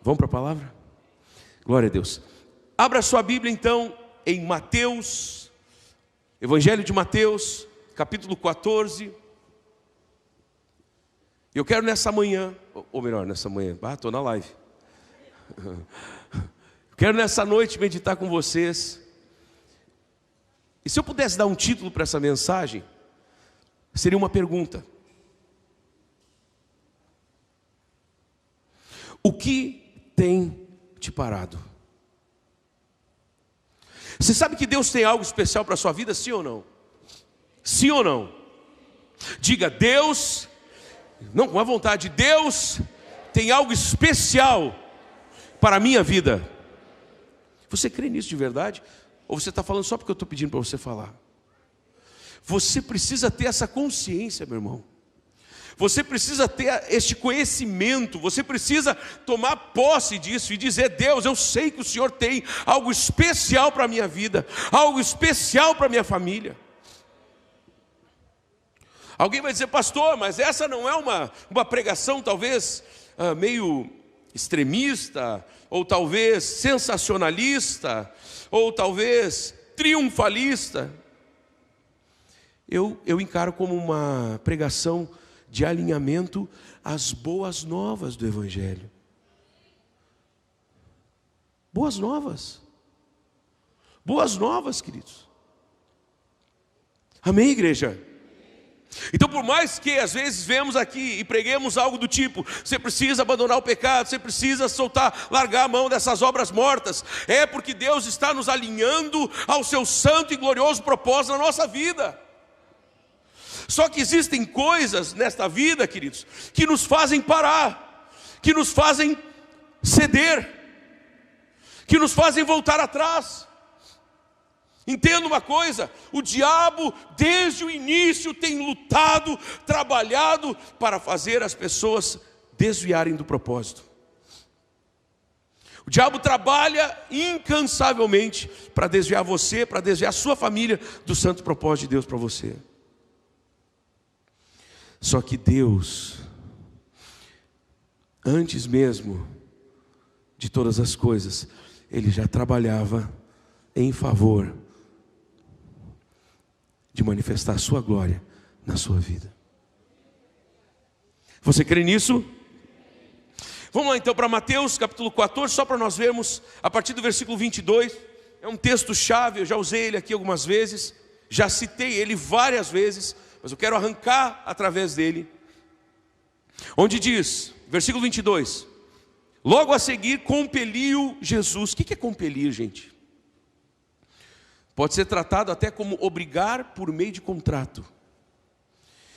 Vamos para a palavra? Glória a Deus. Abra sua Bíblia então em Mateus, Evangelho de Mateus, capítulo 14. Eu quero nessa manhã, ou melhor, nessa manhã, estou na live. Quero nessa noite meditar com vocês. E se eu pudesse dar um título para essa mensagem, seria uma pergunta: o que tem te parado? Você sabe que Deus tem algo especial para a sua vida, sim ou não? Sim ou não? Diga: Deus, não com a vontade, Deus tem algo especial para a minha vida. Você crê nisso de verdade? Ou você está falando só porque eu estou pedindo para você falar? Você precisa ter essa consciência, meu irmão. Você precisa ter este conhecimento. Você precisa tomar posse disso e dizer: Deus, eu sei que o Senhor tem algo especial para a minha vida, algo especial para a minha família. Alguém vai dizer: pastor, mas essa não é uma pregação talvez meio extremista, ou talvez sensacionalista, ou talvez triunfalista. Eu encaro como uma pregação de alinhamento às boas novas do Evangelho. Boas novas. Boas novas, queridos. Amém, igreja? Então, por mais que às vezes vemos aqui e preguemos algo do tipo: você precisa abandonar o pecado, você precisa soltar, largar a mão dessas obras mortas, é porque Deus está nos alinhando ao seu santo e glorioso propósito na nossa vida. Só que existem coisas nesta vida, queridos, que nos fazem parar, que nos fazem ceder, que nos fazem voltar atrás. Entenda uma coisa: o diabo desde o início tem lutado, trabalhado para fazer as pessoas desviarem do propósito. O diabo trabalha incansavelmente para desviar você, para desviar a sua família do santo propósito de Deus para você. Só que Deus, antes mesmo de todas as coisas, Ele já trabalhava em favor de manifestar a sua glória na sua vida. Você crê nisso? Vamos lá então para Mateus capítulo 14, só para nós vermos a partir do versículo 22. É um texto chave, eu já usei ele aqui algumas vezes, já citei ele várias vezes, mas eu quero arrancar através dele. Onde diz, versículo 22: logo a seguir compeliu Jesus. O que é compelir, gente? Pode ser tratado até como obrigar por meio de contrato.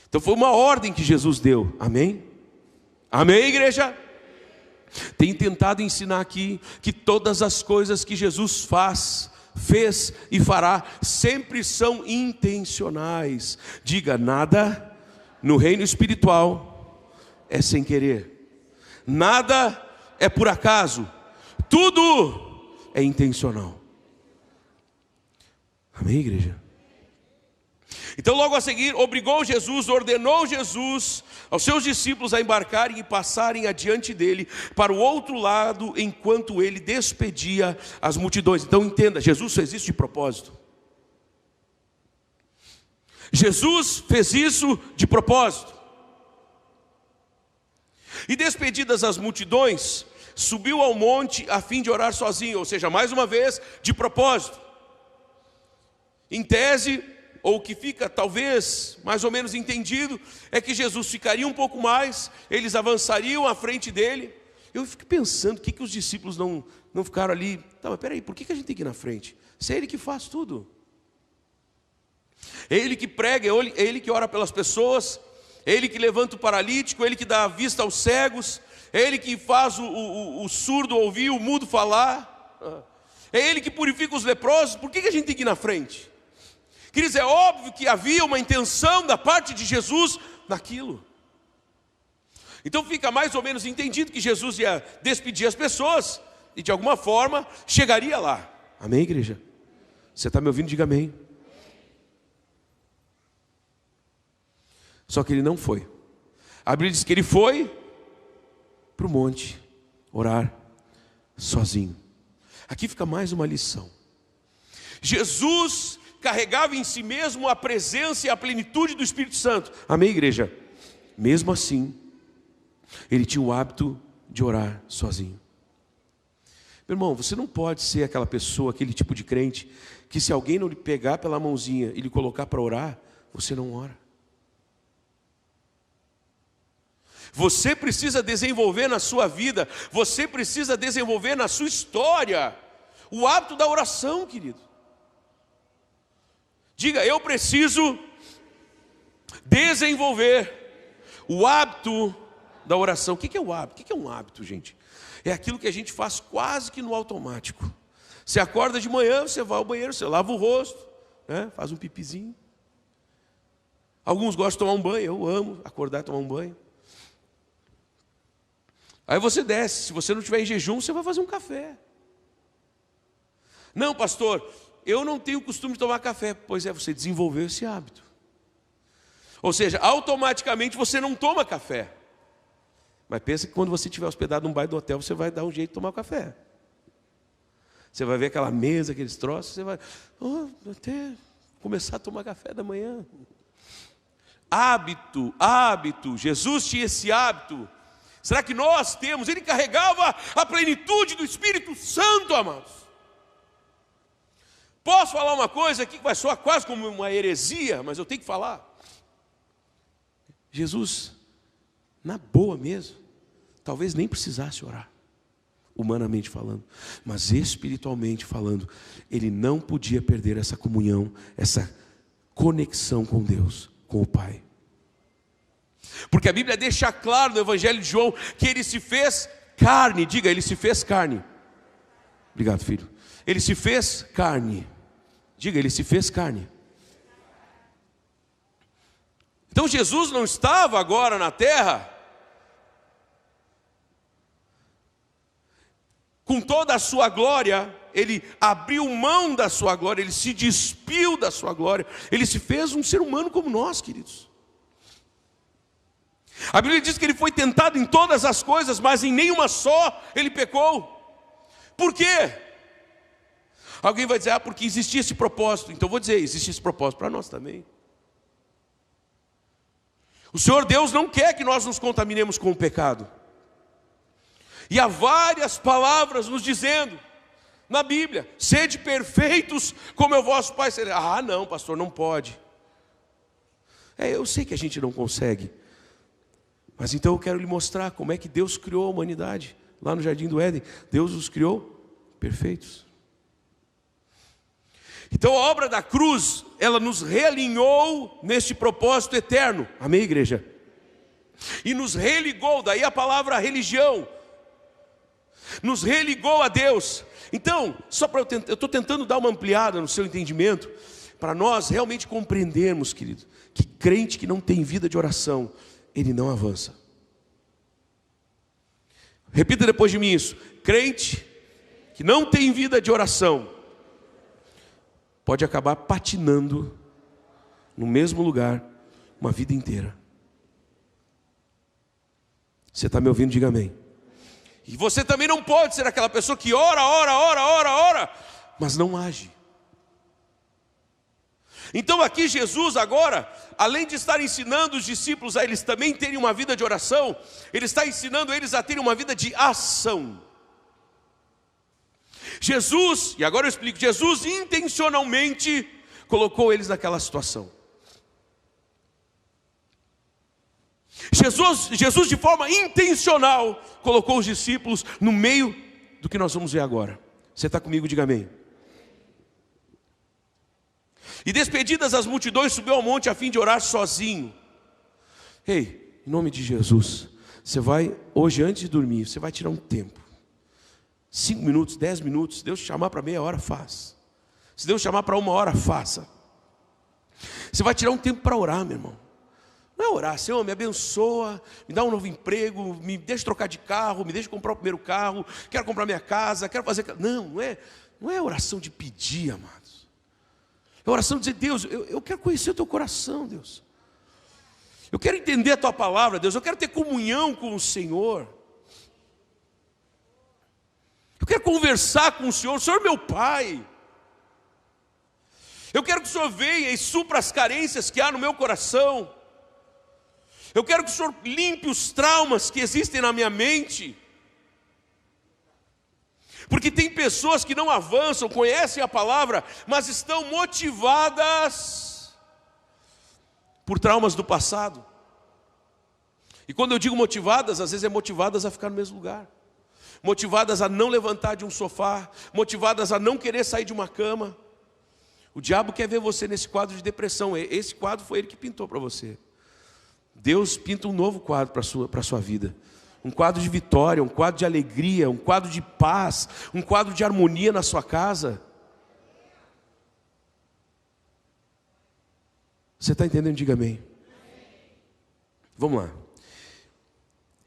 Então foi uma ordem que Jesus deu. Amém? Amém, igreja? Tenho tentado ensinar aqui que todas as coisas que Jesus fez e fará sempre são intencionais. Diga: nada no reino espiritual é sem querer, nada é por acaso, tudo é intencional. Amém, igreja? Então logo a seguir ordenou Jesus aos seus discípulos a embarcarem e passarem adiante dele para o outro lado, enquanto ele despedia as multidões. Então entenda, Jesus fez isso de propósito. Jesus fez isso de propósito. E despedidas as multidões, subiu ao monte a fim de orar sozinho, ou seja, mais uma vez, de propósito. Em tese, ou o que fica talvez mais ou menos entendido, é que Jesus ficaria um pouco mais, eles avançariam à frente dele. Eu fico pensando, por que os discípulos não ficaram ali? Tá, mas peraí, por que a gente tem que ir na frente? Se é ele que faz tudo. É ele que prega, é ele que ora pelas pessoas, é ele que levanta o paralítico, é ele que dá a vista aos cegos, é ele que faz o surdo ouvir, o mudo falar, é ele que purifica os leprosos. Por que a gente tem que ir na frente? Queridos, é óbvio que havia uma intenção da parte de Jesus naquilo. Então fica mais ou menos entendido que Jesus ia despedir as pessoas e de alguma forma chegaria lá. Amém, igreja? Você está me ouvindo? Diga amém. Só que ele não foi. A Bíblia diz que ele foi para o monte orar sozinho. Aqui fica mais uma lição. Jesus carregava em si mesmo a presença e a plenitude do Espírito Santo. Amém, igreja? Mesmo assim, ele tinha o hábito de orar sozinho. Meu irmão, você não pode ser aquela pessoa, aquele tipo de crente, que se alguém não lhe pegar pela mãozinha e lhe colocar para orar, você não ora. Você precisa desenvolver na sua vida, você precisa desenvolver na sua história o hábito da oração, querido. Diga, eu preciso desenvolver o hábito da oração. O que é o hábito? O que é um hábito, gente? É aquilo que a gente faz quase que no automático. Você acorda de manhã, você vai ao banheiro, você lava o rosto, né? Faz um pipizinho. Alguns gostam de tomar um banho, eu amo acordar e tomar um banho. Aí você desce, se você não estiver em jejum, você vai fazer um café. Não, pastor, eu não tenho o costume de tomar café. Pois é, você desenvolveu esse hábito. Ou seja, automaticamente você não toma café. Mas pensa que quando você estiver hospedado num bairro do hotel, você vai dar um jeito de tomar o café. Você vai ver aquela mesa, aqueles troços, você vai até começar a tomar café da manhã. Hábito. Jesus tinha esse hábito. Será que nós temos? Ele carregava a plenitude do Espírito Santo, amados. Posso falar uma coisa aqui que vai soar quase como uma heresia, mas eu tenho que falar. Jesus, na boa mesmo, talvez nem precisasse orar, humanamente falando, mas espiritualmente falando, ele não podia perder essa comunhão, essa conexão com Deus, com o Pai. Porque a Bíblia deixa claro no Evangelho de João que ele se fez carne. Diga, ele se fez carne. Obrigado, filho. Ele se fez carne. Diga, ele se fez carne. Então Jesus não estava agora na terra com toda a sua glória. Ele abriu mão da sua glória, ele se despiu da sua glória. Ele se fez um ser humano como nós, queridos. A Bíblia diz que ele foi tentado em todas as coisas, mas em nenhuma só ele pecou. Por quê? Alguém vai dizer, porque existia esse propósito. Então vou dizer, existe esse propósito para nós também. O Senhor Deus não quer que nós nos contaminemos com o pecado. E há várias palavras nos dizendo, na Bíblia, sede perfeitos como é o vosso Pai celestial. Ah não, pastor, não pode. Eu sei que a gente não consegue. Mas então eu quero lhe mostrar como é que Deus criou a humanidade. Lá no Jardim do Éden, Deus os criou perfeitos. Então a obra da cruz, ela nos realinhou neste propósito eterno. Amém, igreja? E nos religou, daí a palavra religião. Nos religou a Deus. Então, só para eu estou tentando dar uma ampliada no seu entendimento, para nós realmente compreendermos, querido, que crente que não tem vida de oração, ele não avança. Repita depois de mim isso. Crente que não tem vida de oração pode acabar patinando no mesmo lugar uma vida inteira. Você está me ouvindo? Diga amém. E você também não pode ser aquela pessoa que ora, mas não age. Então aqui Jesus agora, além de estar ensinando os discípulos a eles também terem uma vida de oração, ele está ensinando eles a terem uma vida de ação. Jesus, e agora eu explico, Jesus intencionalmente colocou eles naquela situação. Jesus de forma intencional colocou os discípulos no meio do que nós vamos ver agora. Você está comigo? Diga amém. E despedidas as multidões, subiu ao monte a fim de orar sozinho. Ei, em nome de Jesus, você vai, hoje antes de dormir, você vai tirar um tempo. 5 minutos, 10 minutos, se Deus te chamar para meia hora, faz. Se Deus te chamar para 1 hora, faça. Você vai tirar um tempo para orar, meu irmão. Não é orar, Senhor, me abençoa, me dá um novo emprego, me deixa trocar de carro, me deixa comprar o primeiro carro, quero comprar minha casa, quero fazer... Não é oração de pedir, amados. É oração de dizer, Deus, eu quero conhecer o teu coração, Deus. Eu quero entender a tua palavra, Deus. Eu quero ter comunhão com o Senhor. Eu quero conversar com o Senhor é meu Pai. Eu quero que o Senhor venha e supra as carências que há no meu coração. Eu quero que o Senhor limpe os traumas que existem na minha mente. Porque tem pessoas que não avançam, conhecem a palavra, mas estão motivadas por traumas do passado. E quando eu digo motivadas, às vezes é motivadas a ficar no mesmo lugar, motivadas a não levantar de um sofá, motivadas a não querer sair de uma cama. O diabo quer ver você nesse quadro de depressão. Esse quadro foi ele que pintou para você. Deus pinta um novo quadro para a sua vida. Um quadro de vitória, um quadro de alegria, um quadro de paz, um quadro de harmonia na sua casa. Você está entendendo? Diga amém. Vamos lá.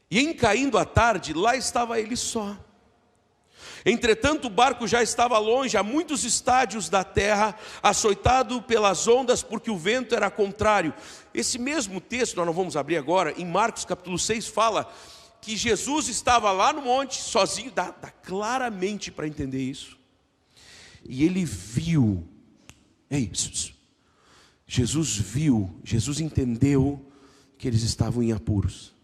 E em caindo a tarde, lá estava ele só. Entretanto o barco já estava longe, a muitos estádios da terra, açoitado pelas ondas, porque o vento era contrário. Esse mesmo texto, nós não vamos abrir agora, em Marcos capítulo 6, fala que Jesus estava lá no monte, sozinho, dá claramente para entender isso. E ele viu, Jesus entendeu que eles estavam em apuros.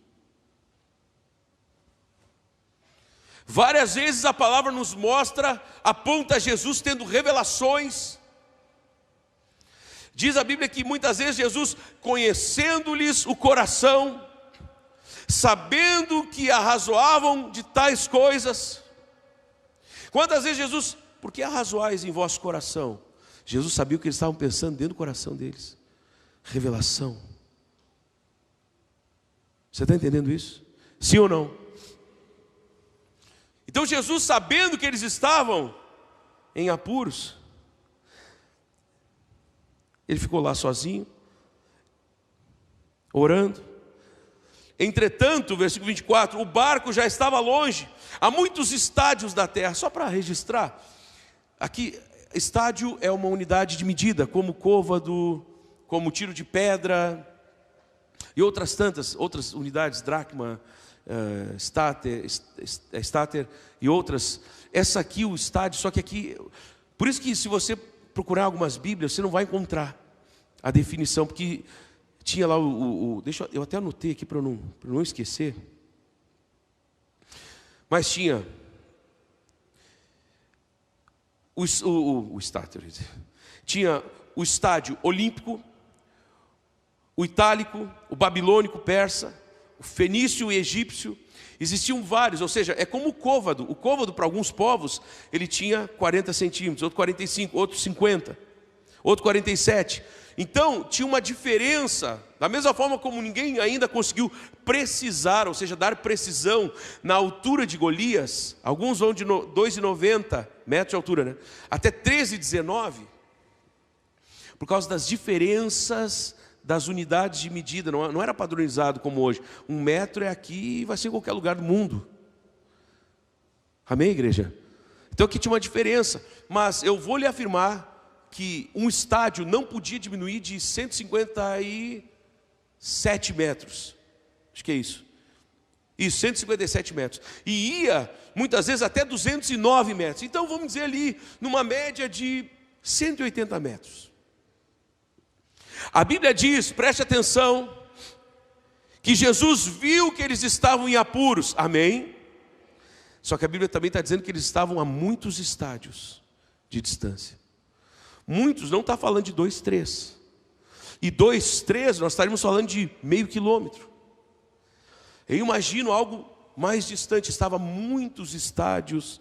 Várias vezes a palavra nos mostra, aponta Jesus tendo revelações. Diz a Bíblia que muitas vezes Jesus, conhecendo-lhes o coração, sabendo que arrazoavam de tais coisas. Quantas vezes Jesus, por que arrazoais em vosso coração? Jesus sabia o que eles estavam pensando dentro do coração deles. Revelação. Você está entendendo isso? Sim ou não? Então Jesus, sabendo que eles estavam em apuros, ele ficou lá sozinho, orando. Entretanto, versículo 24, o barco já estava longe, a muitos estádios da terra. Só para registrar, aqui, estádio é uma unidade de medida, como côvado, como tiro de pedra, e outras tantas, outras unidades, dracma, estáter e outras. Essa aqui, o estádio, só que aqui, por isso que se você procurar algumas bíblias, você não vai encontrar a definição, porque tinha lá eu até anotei aqui para não esquecer, mas tinha o estádio, tinha o estádio olímpico, o itálico, o babilônico, persa, o fenício e egípcio. Existiam vários, ou seja, é como o côvado. O côvado para alguns povos, ele tinha 40 centímetros, outro 45, outro 50, outro 47. Então, tinha uma diferença, da mesma forma como ninguém ainda conseguiu precisar, ou seja, dar precisão na altura de Golias. Alguns vão de 2,90 metros de altura, né? Até 13,19, por causa das diferenças das unidades de medida. Não era padronizado como hoje. 1 metro é aqui e vai ser em qualquer lugar do mundo. Amém, igreja? Então aqui tinha uma diferença, mas eu vou lhe afirmar que um estádio não podia diminuir de 157 metros. Acho que é isso. Isso, 157 metros. E ia, muitas vezes, até 209 metros. Então vamos dizer ali, numa média de 180 metros. A Bíblia diz, preste atenção, que Jesus viu que eles estavam em apuros. Amém? Só que a Bíblia também está dizendo que eles estavam a muitos estádios de distância. Muitos, não está falando de 2, 3. E 2, 3, nós estaríamos falando de meio quilômetro. Eu imagino algo mais distante. Estava muitos estádios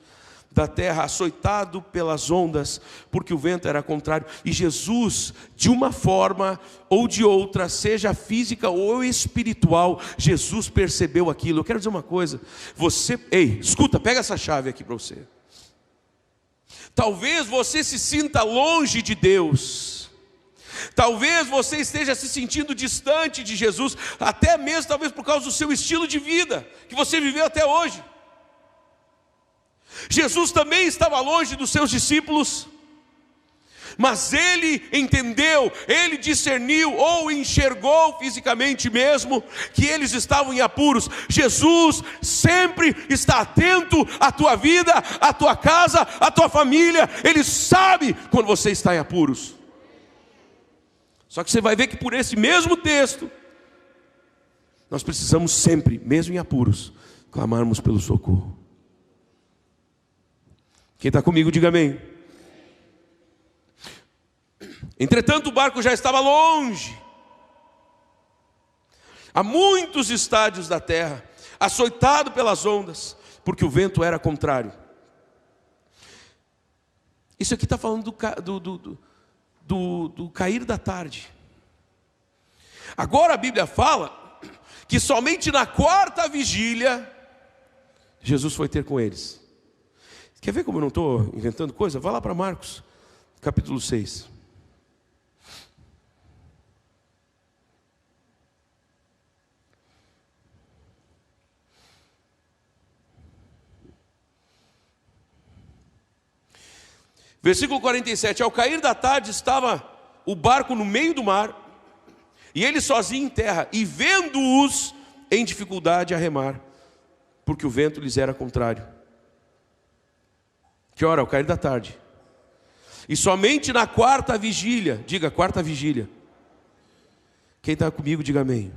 da terra, açoitado pelas ondas, porque o vento era contrário. E Jesus, de uma forma ou de outra, seja física ou espiritual, Jesus percebeu aquilo. Eu quero dizer uma coisa, escuta, pega essa chave aqui para você. Talvez você se sinta longe de Deus, talvez você esteja se sentindo distante de Jesus, até mesmo talvez por causa do seu estilo de vida, que você viveu até hoje. Jesus também estava longe dos seus discípulos. Mas ele entendeu, ele discerniu ou enxergou fisicamente mesmo que eles estavam em apuros. Jesus sempre está atento à tua vida, à tua casa, à tua família. Ele sabe quando você está em apuros. Só que você vai ver que por esse mesmo texto, nós precisamos sempre, mesmo em apuros, clamarmos pelo socorro. Quem está comigo, diga amém. Entretanto, o barco já estava longe, a muitos estádios da terra, açoitado pelas ondas, porque o vento era contrário. Isso aqui está falando do cair da tarde. Agora a Bíblia fala que somente na quarta vigília, Jesus foi ter com eles. Quer ver como eu não estou inventando coisa? Vai lá para Marcos, capítulo 6. Versículo 47, ao cair da tarde estava o barco no meio do mar, e ele sozinho em terra, e vendo-os em dificuldade a remar, porque o vento lhes era contrário. Que hora? Ao cair da tarde. E somente na quarta vigília, diga quarta vigília. Quem está comigo, diga amém.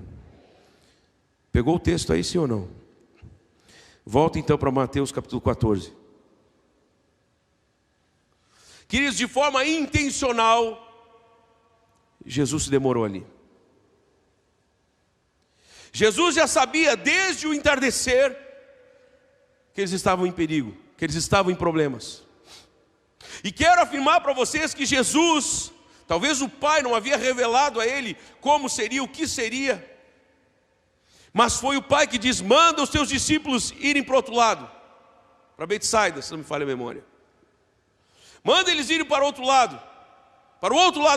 Pegou o texto aí, sim ou não? Volta então para Mateus capítulo 14. Queridos, de forma intencional, Jesus se demorou ali. Jesus já sabia desde o entardecer que eles estavam em perigo, que eles estavam em problemas. E quero afirmar para vocês que Jesus, talvez o Pai não havia revelado a ele como seria, o que seria, mas foi o Pai que diz: manda os teus discípulos irem para o outro lado, para Betsaida, se não me falha a memória. Manda eles irem para o outro lado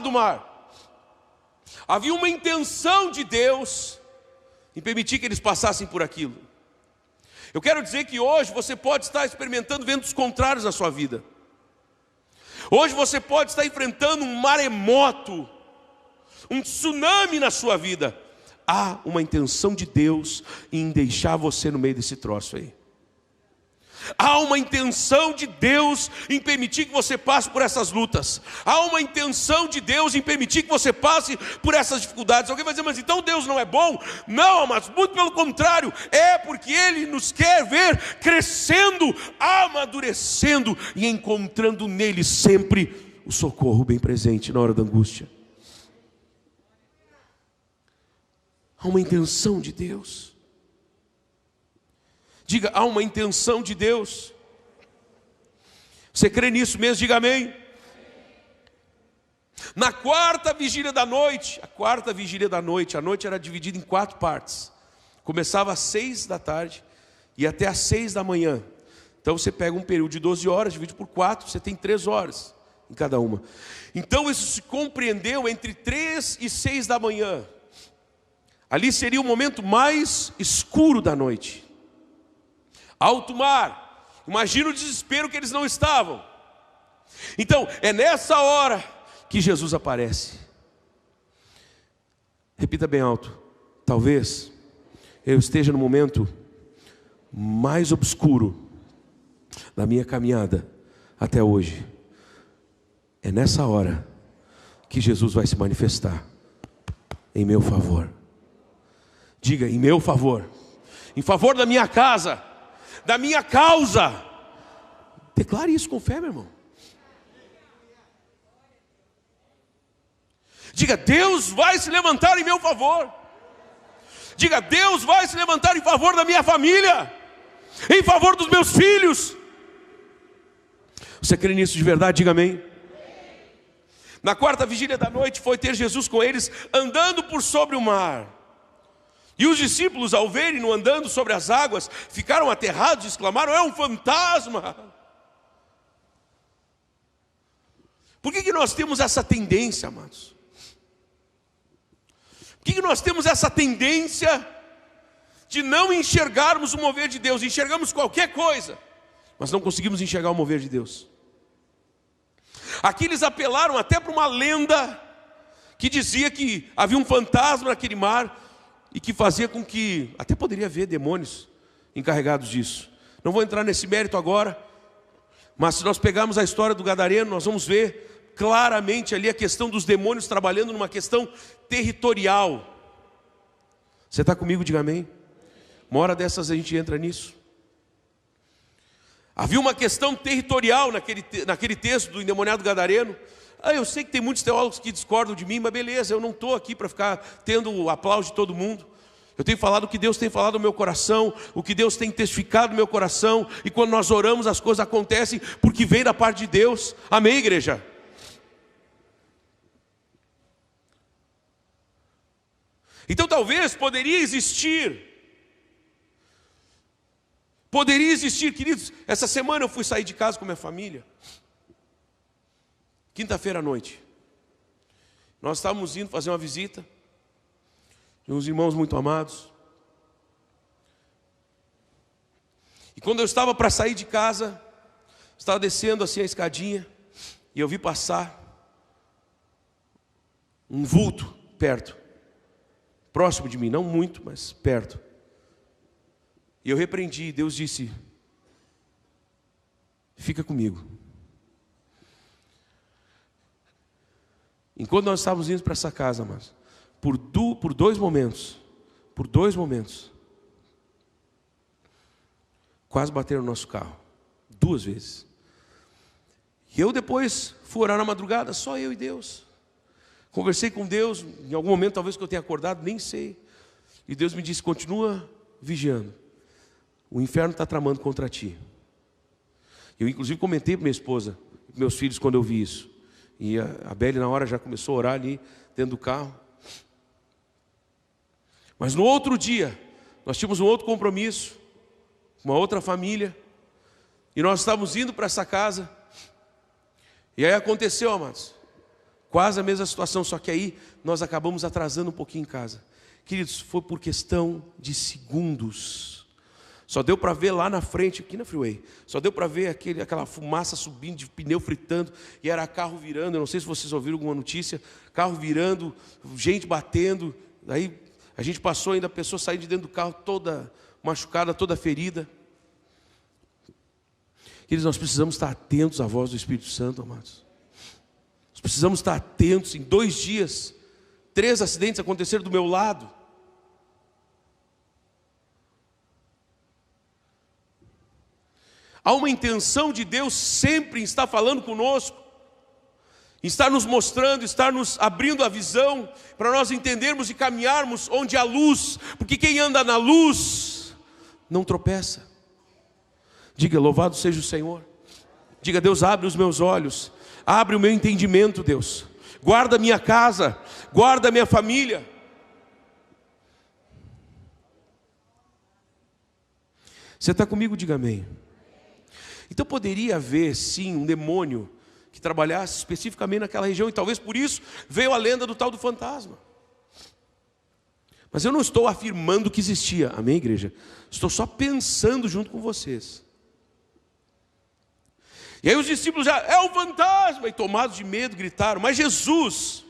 do mar. Havia uma intenção de Deus em permitir que eles passassem por aquilo. Eu quero dizer que hoje você pode estar experimentando ventos contrários na sua vida. Hoje você pode estar enfrentando um maremoto, um tsunami na sua vida. Há uma intenção de Deus em deixar você no meio desse troço aí. Há uma intenção de Deus em permitir que você passe por essas lutas. Há uma intenção de Deus em permitir que você passe por essas dificuldades. Alguém vai dizer, mas então Deus não é bom? Não, mas muito pelo contrário. É porque Ele nos quer ver crescendo, amadurecendo e encontrando nele sempre o socorro bem presente na hora da angústia. Há uma intenção de Deus. Diga, há uma intenção de Deus. Você crê nisso mesmo? Diga amém. Na quarta vigília da noite, a noite era dividida em 4 partes. Começava às 6 da tarde e até às 6 da manhã. Então você pega um período de 12 horas, divide por 4, você tem 3 horas em cada uma. Então isso se compreendeu entre 3 e 6 da manhã. Ali seria o momento mais escuro da noite. Alto mar, imagina o desespero que eles não estavam. Então, é nessa hora que Jesus aparece. Repita bem alto. Talvez eu esteja no momento mais obscuro da minha caminhada até hoje. É nessa hora que Jesus vai se manifestar em meu favor. Diga, em meu favor. Em favor da minha casa, da minha causa. Declare isso com fé, meu irmão. Diga, Deus vai se levantar em meu favor. Diga, Deus vai se levantar em favor da minha família, em favor dos meus filhos. Você crê nisso de verdade? Diga amém. Na quarta vigília da noite foi ter Jesus com eles, andando por sobre o mar. E os discípulos, ao verem-no andando sobre as águas, ficaram aterrados e exclamaram, é um fantasma. Por que nós temos essa tendência, amados? Por que nós temos essa tendência de não enxergarmos o mover de Deus? Enxergamos qualquer coisa, mas não conseguimos enxergar o mover de Deus. Aqui eles apelaram até para uma lenda que dizia que havia um fantasma naquele mar e que fazia com que, até poderia haver demônios encarregados disso. Não vou entrar nesse mérito agora, mas se nós pegarmos a história do gadareno, nós vamos ver claramente ali a questão dos demônios trabalhando numa questão territorial. Você está comigo? Diga amém. Uma hora dessas a gente entra nisso. Havia uma questão territorial naquele texto do endemoniado gadareno. Eu sei que tem muitos teólogos que discordam de mim, mas beleza, eu não estou aqui para ficar tendo o aplauso de todo mundo. Eu tenho falado o que Deus tem falado no meu coração, o que Deus tem testificado no meu coração, e quando nós oramos as coisas acontecem porque vem da parte de Deus. Amém, igreja? Então talvez poderia existir, queridos. Essa semana eu fui sair de casa com minha família, quinta-feira à noite. Nós estávamos indo fazer uma visita de uns irmãos muito amados. E quando eu estava para sair de casa, estava descendo assim a escadinha, e eu vi passar um vulto perto, próximo de mim, não muito, mas perto. E eu repreendi, Deus disse: fica comigo. Enquanto nós estávamos indo para essa casa, mas por dois momentos, quase bateram no nosso carro, 2 vezes. E eu depois fui orar na madrugada, só eu e Deus. Conversei com Deus, em algum momento talvez que eu tenha acordado, nem sei. E Deus me disse: continua vigiando, o inferno está tramando contra ti. Eu inclusive comentei para minha esposa, meus filhos, quando eu vi isso. E a Beli na hora já começou a orar ali dentro do carro. Mas no outro dia, nós tínhamos um outro compromisso, uma outra família, e nós estávamos indo para essa casa. E aí aconteceu, amados, quase a mesma situação, só que aí nós acabamos atrasando um pouquinho em casa. Queridos, foi por questão de segundos. Só deu para ver lá na frente, aqui na freeway, só deu para ver aquela fumaça subindo, de pneu fritando, e era carro virando. Eu não sei se vocês ouviram alguma notícia, carro virando, gente batendo. Aí a gente passou ainda, a pessoa saindo de dentro do carro toda machucada, toda ferida. Queridos, nós precisamos estar atentos à voz do Espírito Santo, amados. Nós precisamos estar atentos. Em 2 dias, 3 acidentes aconteceram do meu lado. Há uma intenção de Deus sempre em estar falando conosco, em estar nos mostrando, estar nos abrindo a visão, para nós entendermos e caminharmos onde há luz, porque quem anda na luz não tropeça. Diga: louvado seja o Senhor. Diga: Deus, abre os meus olhos, abre o meu entendimento, Deus. Guarda a minha casa, guarda a minha família. Você está comigo? Diga amém. Então poderia haver sim um demônio que trabalhasse especificamente naquela região, e talvez por isso veio a lenda do tal do fantasma. Mas eu não estou afirmando que existia, amém, igreja? Estou só pensando junto com vocês. E aí os discípulos já: é o fantasma, e tomados de medo gritaram. Mas Jesus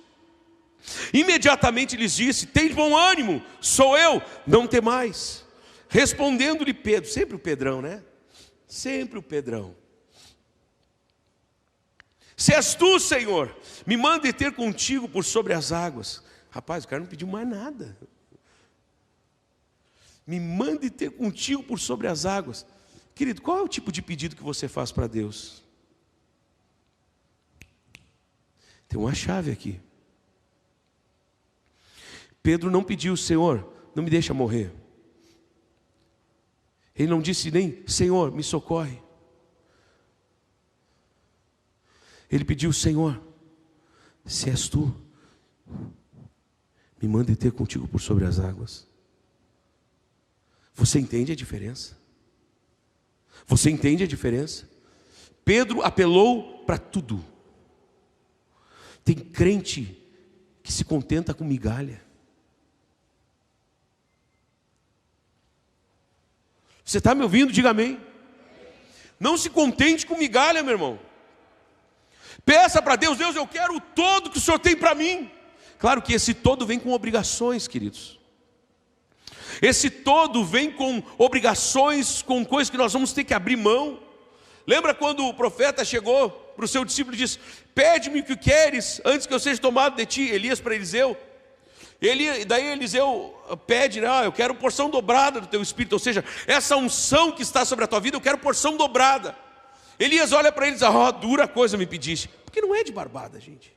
imediatamente lhes disse: tem bom ânimo, sou eu, não temais. Respondendo-lhe Pedro, sempre o Pedrão, né? Sempre o Pedrão: se és tu, Senhor, me manda ir ter contigo por sobre as águas. Rapaz, o cara não pediu mais nada. Me manda ir ter contigo por sobre as águas. Querido, qual é o tipo de pedido que você faz para Deus? Tem uma chave aqui. Pedro não pediu: Senhor, não me deixa morrer. Ele não disse nem: Senhor, me socorre. Ele pediu: Senhor, se és tu, me manda ir ter contigo por sobre as águas. Você entende a diferença? Você entende a diferença? Pedro apelou para tudo. Tem crente que se contenta com migalha. Você está me ouvindo? Diga amém. Não se contente com migalha, meu irmão. Peça para Deus: Deus, eu quero o todo que o Senhor tem para mim. Claro que esse todo vem com obrigações, queridos. Esse todo vem com obrigações, com coisas que nós vamos ter que abrir mão. Lembra quando o profeta chegou para o seu discípulo e disse: pede-me o que queres, antes que eu seja tomado de ti. Elias para Eliseu. Daí Eliseu pede: eu quero porção dobrada do teu espírito. Ou seja, essa unção que está sobre a tua vida, eu quero porção dobrada. Elias olha para ele e diz: dura coisa me pediste. Porque não é de barbada, gente.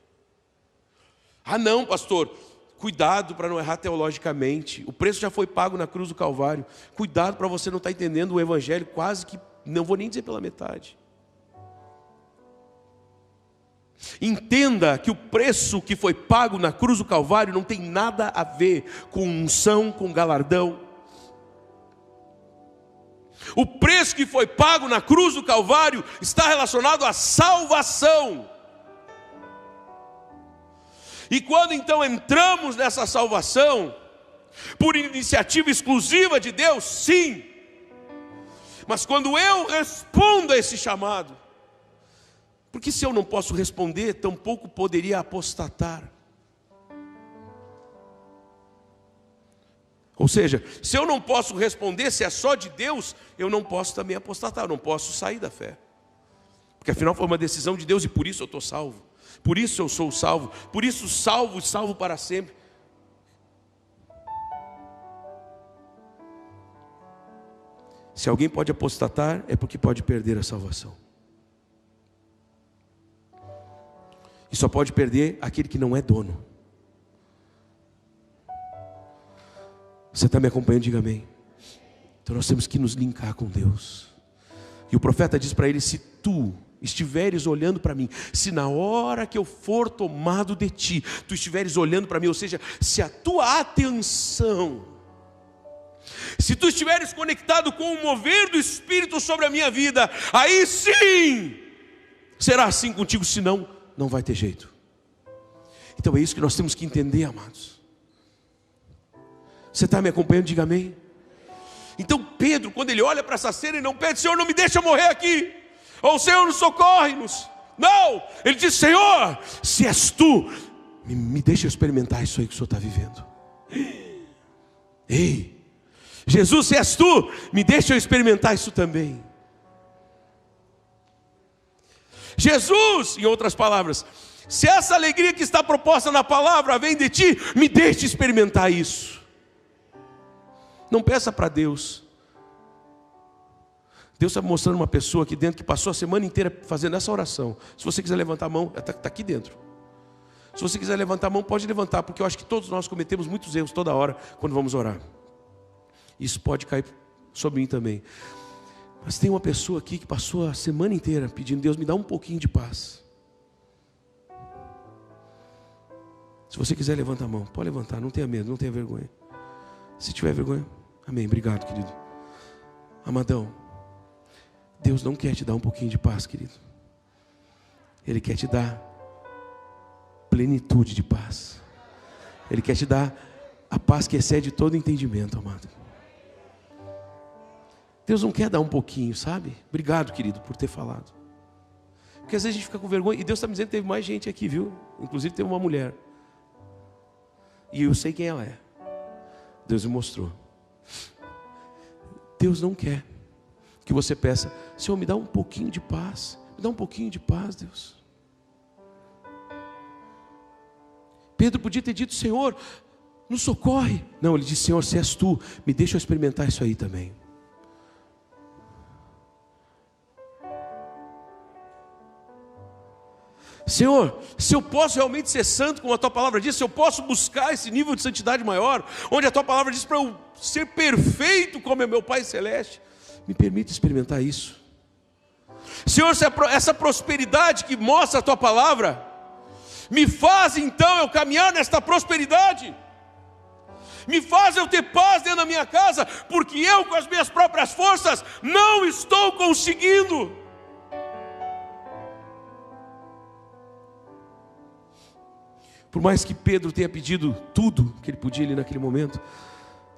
Não, pastor, cuidado para não errar teologicamente. O preço já foi pago na cruz do Calvário. Cuidado para você não estar entendendo o evangelho quase que, não vou nem dizer pela metade. Entenda que o preço que foi pago na cruz do Calvário não tem nada a ver com unção, com galardão. O preço que foi pago na cruz do Calvário está relacionado à salvação. E quando então entramos nessa salvação, por iniciativa exclusiva de Deus, sim. Mas quando eu respondo a esse chamado, porque se eu não posso responder, tampouco poderia apostatar. Ou seja, se eu não posso responder, se é só de Deus, eu não posso também apostatar, eu não posso sair da fé. Porque afinal foi uma decisão de Deus e por isso eu estou salvo. Por isso eu sou salvo, por isso salvo e salvo para sempre. Se alguém pode apostatar, é porque pode perder a salvação. E só pode perder aquele que não é dono. Você está me acompanhando? Diga amém. Então nós temos que nos linkar com Deus. E o profeta diz para ele: se tu estiveres olhando para mim, se na hora que eu for tomado de ti, tu estiveres olhando para mim, ou seja, se a tua atenção, se tu estiveres conectado com o mover do Espírito sobre a minha vida, aí sim, será assim contigo, senão não vai ter jeito. Então é isso que nós temos que entender, amados. Você está me acompanhando? Diga amém. Então Pedro, quando ele olha para essa cena, ele não pede: Senhor, não me deixa morrer aqui, ou Senhor, socorre-nos. Não, ele diz: Senhor, se és tu, me deixa experimentar isso aí que o Senhor está vivendo. Ei, Jesus, se és tu, me deixa eu experimentar isso também. Jesus, em outras palavras, se essa alegria que está proposta na palavra vem de ti, me deixa experimentar isso. Não peça para Deus. Deus está mostrando uma pessoa aqui dentro que passou a semana inteira fazendo essa oração. Se você quiser levantar a mão, está aqui dentro. Se você quiser levantar a mão, pode levantar, porque eu acho que todos nós cometemos muitos erros toda hora quando vamos orar. Isso pode cair sobre mim também. Mas tem uma pessoa aqui que passou a semana inteira pedindo: Deus, me dá um pouquinho de paz. Se você quiser levantar a mão, pode levantar, não tenha medo, não tenha vergonha. Se tiver vergonha, amém, obrigado, querido. Amadão, Deus não quer te dar um pouquinho de paz, querido. Ele quer te dar plenitude de paz. Ele quer te dar a paz que excede todo entendimento, amado. Deus não quer dar um pouquinho, sabe? Obrigado, querido, por ter falado. Porque às vezes a gente fica com vergonha. E Deus está me dizendo que teve mais gente aqui, viu? Inclusive teve uma mulher. E eu sei quem ela é. Deus me mostrou. Deus não quer que você peça: Senhor, me dá um pouquinho de paz. Me dá um pouquinho de paz, Deus. Pedro podia ter dito: Senhor, nos socorre. Não, ele disse: Senhor, se és tu, me deixa eu experimentar isso aí também. Senhor, se eu posso realmente ser santo, como a tua palavra diz, se eu posso buscar esse nível de santidade maior, onde a tua palavra diz para eu ser perfeito como é meu Pai Celeste, me permite experimentar isso. Senhor, se essa prosperidade que mostra a tua palavra me faz então eu caminhar nesta prosperidade, me faz eu ter paz dentro da minha casa, porque eu com as minhas próprias forças não estou conseguindo. Por mais que Pedro tenha pedido tudo que ele podia ali naquele momento,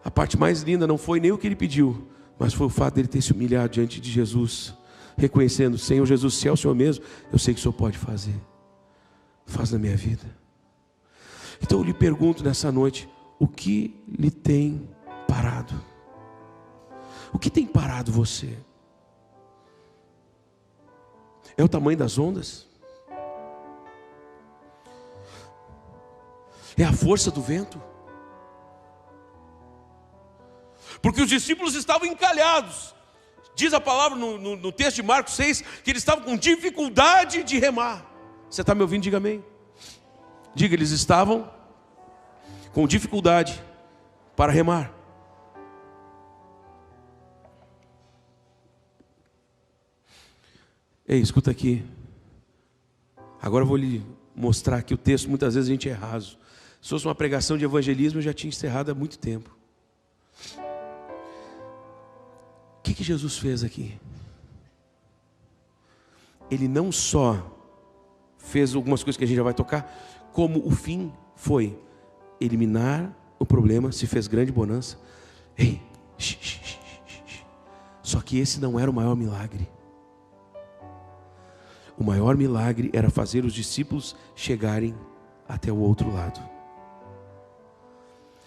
a parte mais linda não foi nem o que ele pediu, mas foi o fato dele ter se humilhado diante de Jesus, reconhecendo: Senhor Jesus, se é o Senhor mesmo, eu sei que o Senhor pode fazer. faz na minha vida. Então eu lhe pergunto nessa noite, o que lhe tem parado? O que tem parado você? É o tamanho das ondas? É a força do vento? Porque os discípulos estavam encalhados. Diz a palavra no texto de Marcos 6, que eles estavam com dificuldade de remar. Você está me ouvindo? Diga amém. Diga, eles estavam com dificuldade para remar. Ei, escuta aqui. Agora eu vou lhe mostrar aqui o texto. Muitas vezes a gente é raso. Se fosse uma pregação de evangelismo, eu já tinha encerrado há muito tempo. O que Jesus fez aqui? Ele não só fez algumas coisas que a gente já vai tocar, como o fim foi eliminar o problema, se fez grande bonança. Ei, só que esse não era o maior milagre. O maior milagre era fazer os discípulos chegarem até o outro lado.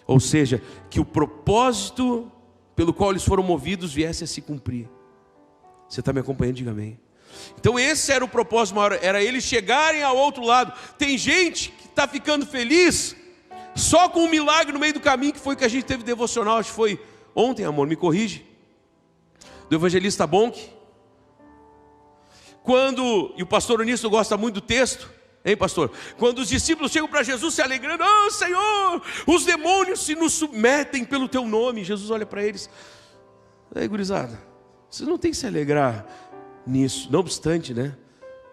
Ou seja, que o propósito pelo qual eles foram movidos viesse a se cumprir. Você está me acompanhando? Diga amém. Então esse era o propósito maior, era eles chegarem ao outro lado. Tem gente que está ficando feliz só com um milagre no meio do caminho, que foi que a gente teve devocional, acho que foi ontem, amor, me corrige, do evangelista Bonk. Quando, e o pastor Onísio gosta muito do texto, hein, pastor? Quando os discípulos chegam para Jesus se alegrando, oh Senhor, os demônios se nos submetem pelo teu nome. Jesus olha para eles, ei gurizada, vocês não têm que se alegrar nisso, não obstante, né?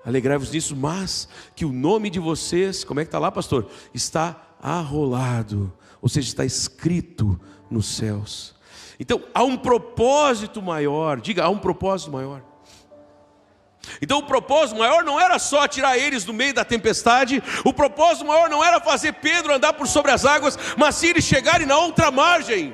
Alegrai-vos nisso, mas que o nome de vocês, como é que está lá, pastor? Está arrolado, ou seja, está escrito nos céus. Então há um propósito maior, diga, há um propósito maior. Então o propósito maior não era só tirar eles do meio da tempestade, o propósito maior não era fazer Pedro andar por sobre as águas, mas se eles chegarem na outra margem.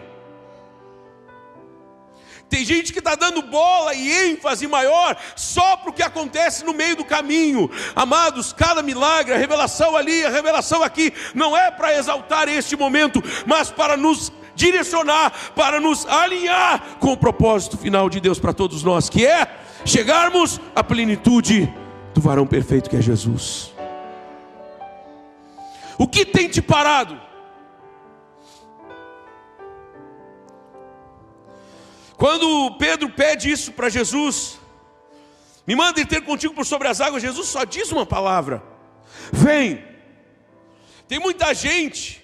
Tem gente que está dando bola e ênfase maior só para o que acontece no meio do caminho. Amados, cada milagre, a revelação ali, a revelação aqui, não é para exaltar este momento, mas para nos direcionar, para nos alinhar com o propósito final de Deus para todos nós, que é chegarmos à plenitude do varão perfeito que é Jesus. O que tem te parado? Quando Pedro pede isso para Jesus, me manda ir ter contigo por sobre as águas, Jesus só diz uma palavra: vem. Tem muita gente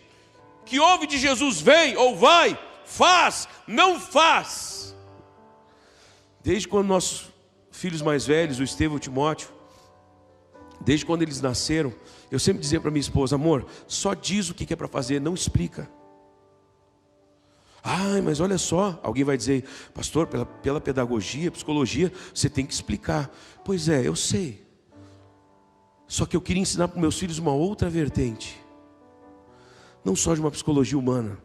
que ouve de Jesus, vem ou vai, faz, não faz. Desde quando nossos filhos mais velhos, o Estevão e o Timóteo, desde quando eles nasceram, eu sempre dizia para minha esposa, amor, só diz o que é para fazer, não explica. Ai, mas olha só, alguém vai dizer, pastor, pela pedagogia, psicologia, você tem que explicar. Pois é, eu sei. Só que eu queria ensinar para meus filhos uma outra vertente. Não só de uma psicologia humana,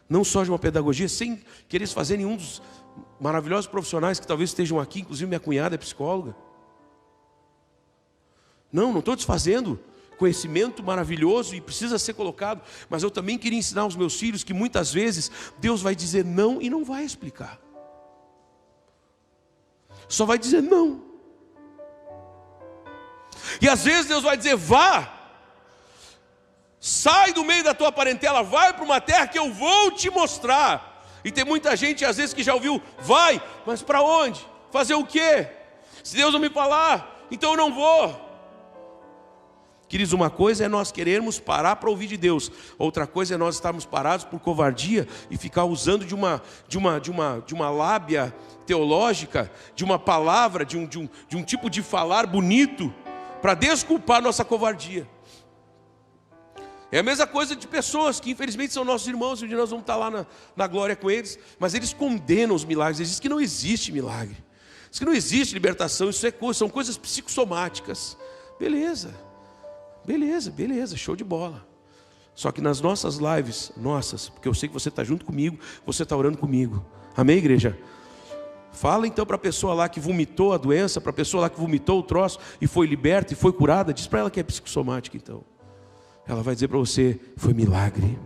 não só de uma pedagogia, sem querer fazer nenhum dos maravilhosos profissionais que talvez estejam aqui, inclusive minha cunhada é psicóloga. Não estou desfazendo conhecimento maravilhoso e precisa ser colocado, mas eu também queria ensinar aos meus filhos que muitas vezes Deus vai dizer não e não vai explicar. Só vai dizer não. E às vezes Deus vai dizer vá, sai do meio da tua parentela, vai para uma terra que eu vou te mostrar. E tem muita gente às vezes que já ouviu, vai, mas para onde? Fazer o quê? Se Deus não me falar, então eu não vou. Queridos, uma coisa é nós querermos parar para ouvir de Deus, outra coisa é nós estarmos parados por covardia e ficar usando de uma lábia teológica, de uma palavra, de um tipo de falar bonito, para desculpar nossa covardia. É a mesma coisa de pessoas que infelizmente são nossos irmãos, e um dia nós vamos estar lá na glória com eles, mas eles condenam os milagres, eles dizem que não existe milagre, dizem que não existe libertação, isso são coisas psicossomáticas. Beleza, show de bola. Só que nas nossas lives, porque eu sei que você está junto comigo, você está orando comigo, amém igreja? Fala então para a pessoa lá que vomitou a doença, para a pessoa lá que vomitou o troço e foi liberta e foi curada, diz para ela que é psicossomática então. Ela vai dizer para você, foi milagre.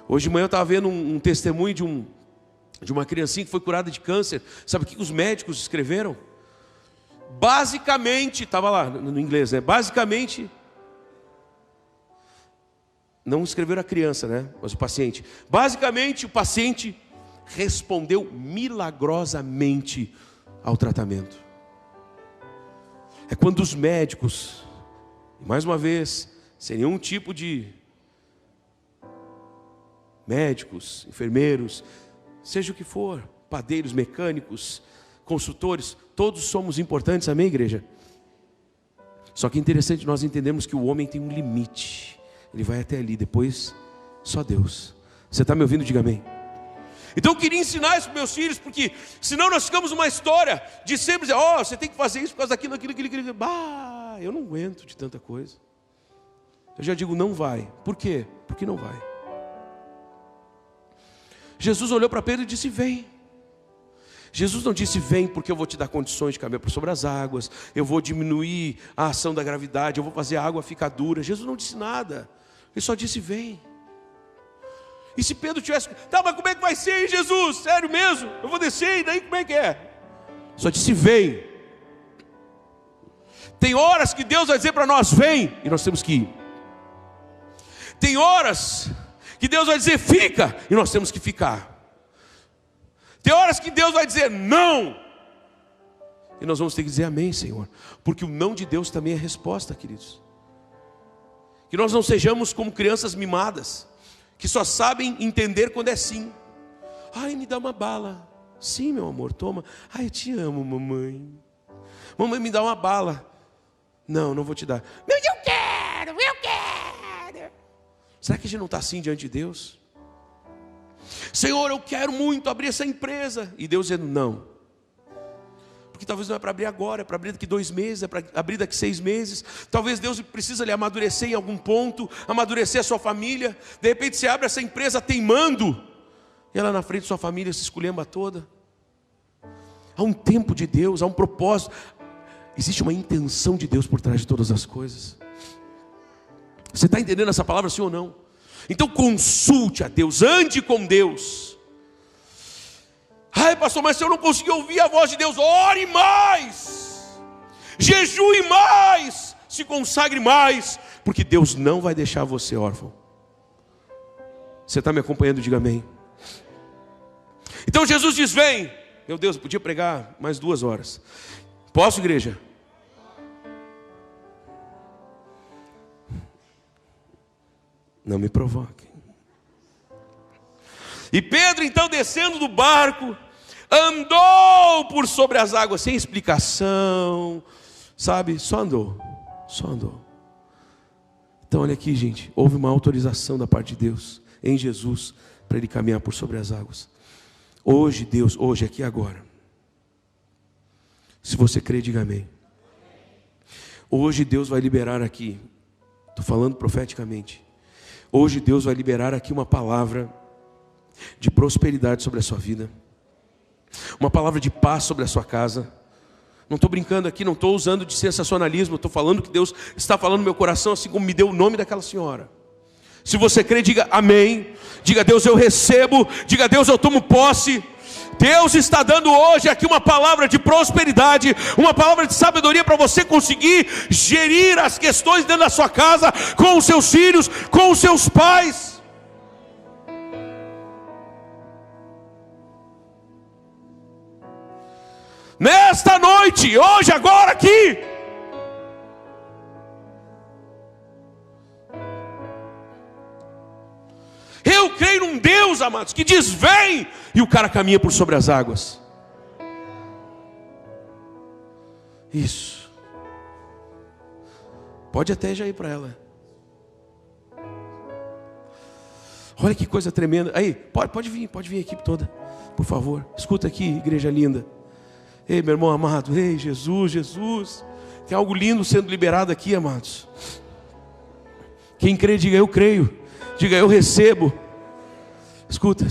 Hoje de manhã eu estava vendo um testemunho de uma criancinha que foi curada de câncer. Sabe o que os médicos escreveram? Basicamente, estava lá no inglês, né? Basicamente, não escreveram a criança, né? Mas o paciente. Basicamente, o paciente respondeu milagrosamente ao tratamento. É quando os médicos, mais uma vez, sem nenhum tipo de médicos, enfermeiros, seja o que for, padeiros, mecânicos, consultores, todos somos importantes, amém, igreja? Só que é interessante nós entendermos que o homem tem um limite, ele vai até ali, depois só Deus. Você está me ouvindo? Diga amém. Então eu queria ensinar isso para meus filhos, porque senão nós ficamos uma história de sempre dizer, você tem que fazer isso por causa daquilo, aquilo. Bah, eu não aguento de tanta coisa. Eu já digo, não vai. Por quê? Porque não vai. Jesus olhou para Pedro e disse, vem. Jesus não disse, vem porque eu vou te dar condições de caminhar por sobre as águas, eu vou diminuir a ação da gravidade, eu vou fazer a água ficar dura. Jesus não disse nada, ele só disse, vem. E se Pedro tivesse, tá, mas como é que vai ser, hein, Jesus? Sério mesmo? Eu vou descer, e daí como é que é? Só disse, vem. Tem horas que Deus vai dizer para nós, vem, e nós temos que ir. Tem horas que Deus vai dizer, fica, e nós temos que ficar. Tem horas que Deus vai dizer, não, e nós vamos ter que dizer, amém, Senhor. Porque o não de Deus também é resposta, queridos. Que nós não sejamos como crianças mimadas, que só sabem entender quando é sim. Ai, me dá uma bala. Sim, meu amor, toma. Ai, eu te amo, mamãe. Mamãe, me dá uma bala. Não, não vou te dar. Mas eu quero. Será que a gente não está assim diante de Deus? Senhor, eu quero muito abrir essa empresa. E Deus dizendo, não. Porque talvez não é para abrir agora, é para abrir daqui 2 meses, é para abrir daqui 6 meses. Talvez Deus precisa lhe amadurecer em algum ponto, amadurecer a sua família. De repente você abre essa empresa teimando, e ela na frente da sua família se esculhamba toda. Há um tempo de Deus, há um propósito. Existe uma intenção de Deus por trás de todas as coisas. Você está entendendo essa palavra, sim ou não? Então consulte a Deus, ande com Deus. Ai, pastor, mas se eu não conseguir ouvir a voz de Deus, ore mais, jejue mais, se consagre mais, porque Deus não vai deixar você órfão. Você está me acompanhando? Diga amém. Então Jesus diz, vem. Meu Deus, eu podia pregar mais 2 horas. Posso, igreja? Não me provoquem. E Pedro então descendo do barco, andou por sobre as águas, sem explicação, sabe, só andou. Então olha aqui, gente, houve uma autorização da parte de Deus, em Jesus, para ele caminhar por sobre as águas. Hoje Deus, hoje aqui agora, se você crê, diga amém. Hoje Deus vai liberar aqui, estou falando profeticamente, hoje Deus vai liberar aqui uma palavra de prosperidade sobre a sua vida, uma palavra de paz sobre a sua casa. Não estou brincando aqui, não estou usando de sensacionalismo, estou falando que Deus está falando no meu coração, assim como me deu o nome daquela senhora. Se você crê, diga amém. Diga, Deus, eu recebo. Diga, Deus, eu tomo posse. Deus está dando hoje aqui uma palavra de prosperidade, uma palavra de sabedoria para você conseguir gerir as questões dentro da sua casa, com os seus filhos, com os seus pais. Nesta noite, hoje, agora, aqui, eu creio num Deus, amados, que diz vem, e o cara caminha por sobre as águas. Isso. Pode até já ir para ela. Olha que coisa tremenda. Aí, pode vir a equipe toda, por favor. Escuta aqui, igreja linda. Ei, meu irmão amado, ei, Jesus, tem algo lindo sendo liberado aqui, amados. Quem crê, diga eu creio, diga eu recebo. Escuta.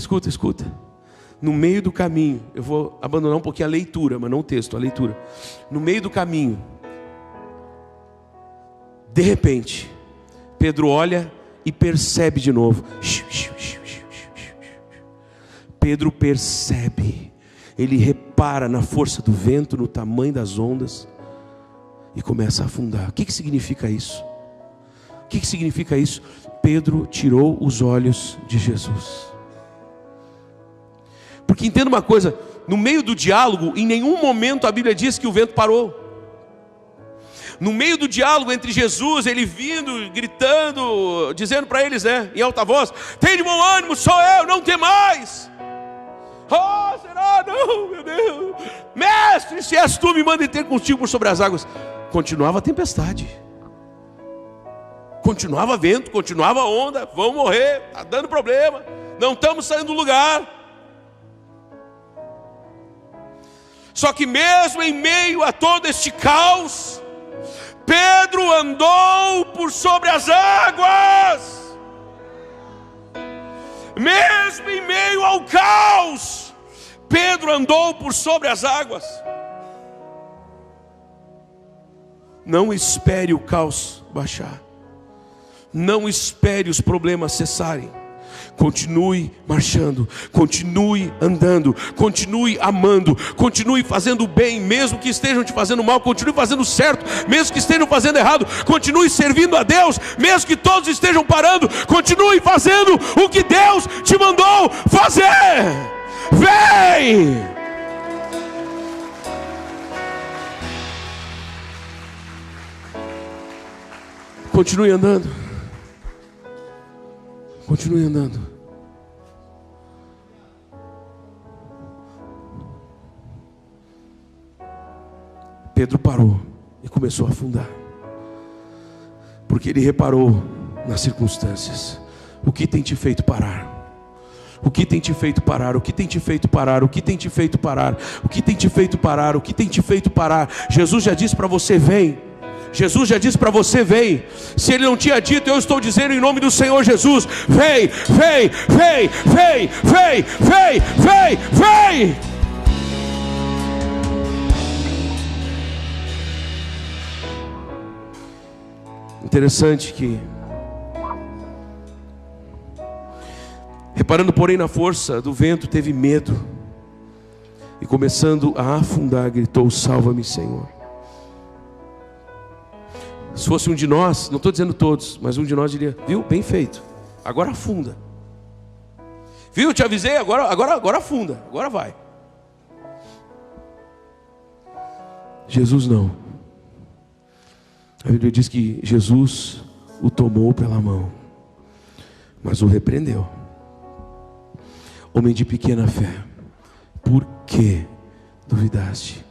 No meio do caminho, eu vou abandonar um pouquinho a leitura, mas não o texto, a leitura. No meio do caminho, de repente, Pedro olha e percebe de novo. Pedro percebe, ele repara na força do vento, no tamanho das ondas e começa a afundar. O que significa isso? O que significa isso? Pedro tirou os olhos de Jesus. Porque entenda uma coisa, no meio do diálogo, em nenhum momento a Bíblia diz que o vento parou. No meio do diálogo entre Jesus, ele vindo, gritando, dizendo para eles, em alta voz: tem de bom ânimo, sou eu, não temais. Oh, será? Não, meu Deus. Mestre, se és tu, me manda ter contigo por sobre as águas. Continuava a tempestade. Continuava vento, continuava onda. Vão morrer, está dando problema. Não estamos saindo do lugar. Só que mesmo em meio a todo este caos, Pedro andou por sobre as águas. Mesmo em meio ao caos, Pedro andou por sobre as águas. Não espere o caos baixar. Não espere os problemas cessarem. Continue marchando, continue andando, continue amando, continue fazendo o bem, mesmo que estejam te fazendo mal, continue fazendo certo, mesmo que estejam fazendo errado, continue servindo a Deus, mesmo que todos estejam parando, continue fazendo o que Deus te mandou fazer. Vem! Continue andando. Continue andando. Pedro parou e começou a afundar, porque ele reparou nas circunstâncias. O que tem te feito parar? O que tem te feito parar? O que tem te feito parar? O que tem te feito parar? O que tem te feito parar? O que tem te feito parar? Jesus já disse para você: vem. Jesus já disse para você: vem. Se ele não tinha dito, eu estou dizendo em nome do Senhor Jesus: vem, vem, vem, vem, vem, vem, vem, vem. Interessante que, reparando porém na força do vento, teve medo e começando a afundar, gritou: salva-me, Senhor. Se fosse um de nós, não estou dizendo todos, mas um de nós diria: viu, bem feito, agora afunda. Viu, te avisei, agora afunda, agora vai. Jesus não. A Bíblia diz que Jesus o tomou pela mão, mas o repreendeu. Homem de pequena fé, por que duvidaste?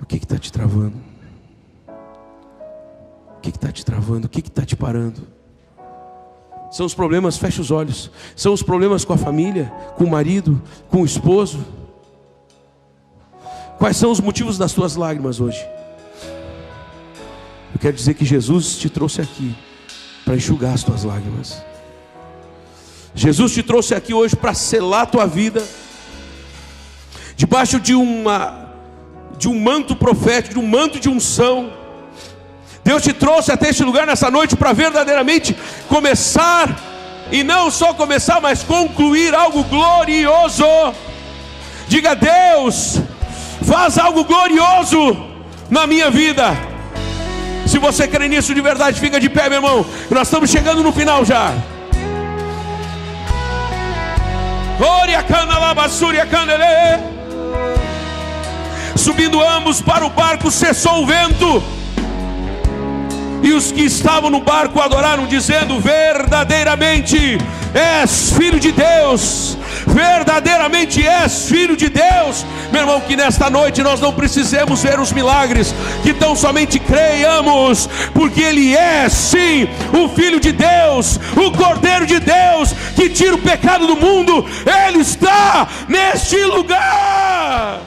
O que está te travando? O que está te travando? O que está te parando? São os problemas, fecha os olhos. São os problemas com a família, com o marido, com o esposo. Quais são os motivos das tuas lágrimas hoje? Eu quero dizer que Jesus te trouxe aqui para enxugar as tuas lágrimas. Jesus te trouxe aqui hoje para selar a tua vida debaixo de um manto profético, de um manto de unção. Deus te trouxe até este lugar nessa noite para verdadeiramente começar, e não só começar, mas concluir algo glorioso. Diga: Deus, faz algo glorioso na minha vida. Se você crê nisso de verdade, fica de pé, meu irmão. Nós estamos chegando no final já. Subindo ambos para o barco, cessou o vento, e os que estavam no barco adoraram, dizendo: verdadeiramente és filho de Deus, verdadeiramente és filho de Deus. Meu irmão, que nesta noite nós não precisemos ver os milagres, que tão somente creiamos, porque Ele é sim o Filho de Deus, o Cordeiro de Deus, que tira o pecado do mundo. Ele está neste lugar.